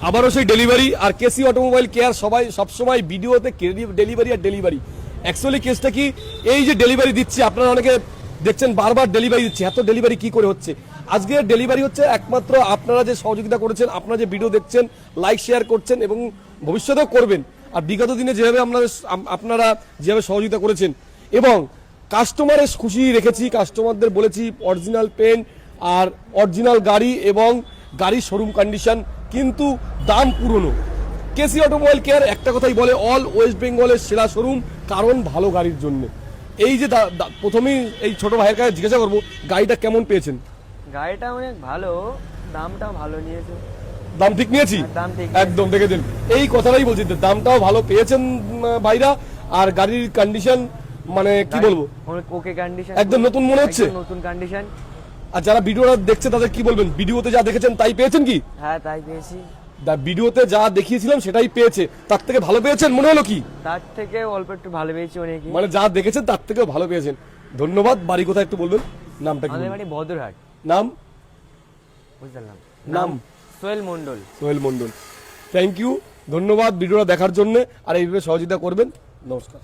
আবারও সেই ডেলিভারি আর কেসি automobile care সবসময় ভিডিওতে ডেলিভারি আর ডেলিভারি। অ্যাকচুয়ালি কেসটা কি, এই যে ডেলিভারি দিচ্ছি, আপনারা অনেকে দেখছেন বারবার ডেলিভারি দিচ্ছে, এত ডেলিভারি কি করে হচ্ছে? আজকের ডেলিভারি হচ্ছে একমাত্র আপনারা যে সহযোগিতা করেছেন, আপনারা যে ভিডিও দেখছেন, লাইক শেয়ার করছেন এবং ভবিষ্যতেও করবেন, আর বিগত দিনে যেভাবে আপনারা যেভাবে সহযোগিতা করেছেন এবং কাস্টমারের খুশি রেখেছি, কাস্টমারদের বলেছি অরিজিনাল পেন আর অরিজিনাল গাড়ি এবং গাড়ির শোরুম কন্ডিশন, কিন্তু দাম পুরনো। কেসি অটোমোবাইল কেয়ার একটা কথাই বলে, অল ওয়েস্ট বেঙ্গলের সেরা শোরুম, কারণ ভালো গাড়ির জন্য। এই যে প্রথমেই এই ছোট ভাইয়ের কাছে জিজ্ঞাসা করবো, গাড়িটা কেমন পেয়েছেন? গাড়িটা অনেক ভালো, দামটাও ভালো নিয়েছে। দাম ঠিক নিয়েছি, দাম ঠিক একদম দেখেছেন, এই কথাটাই বলছি, দামটাও ভালো পেয়েছেন ভাইরা, আর গাড়ির কন্ডিশন মানে কি বলবো, ওকে কন্ডিশন, একদম নতুন মনে হচ্ছে, নতুন কন্ডিশন। আর যারা ভিডিওটা দেখছে তাদের কি বলবেন, ভিডিওতে যা দেখেছেন তাই পেয়েছেন কি? হ্যাঁ তাই পেয়েছি। ভিডিওতে যা দেখিয়েছিলাম সেটাই পেয়েছে, তার থেকে ভালো পেয়েছেন মনে হলো কি? তার থেকে অল্প একটু ভালো পেয়েছি অনেকই, মানে যা দেখেছেন তার থেকেও ভালো পেয়েছেন। ধন্যবাদ। বাড়ি কোথায় একটু বলবেন, নামটা কি? আমাদের বাড়ি বদরহাট। নাম? বুঝলাম, নাম সোহেল মন্ডল। সোহেল মন্ডল। থ্যাংক ইউ, ধন্যবাদ ভিডিওটা দেখার জন্য, আর এইভাবে সহযোগিতা করবেন। নমস্কার।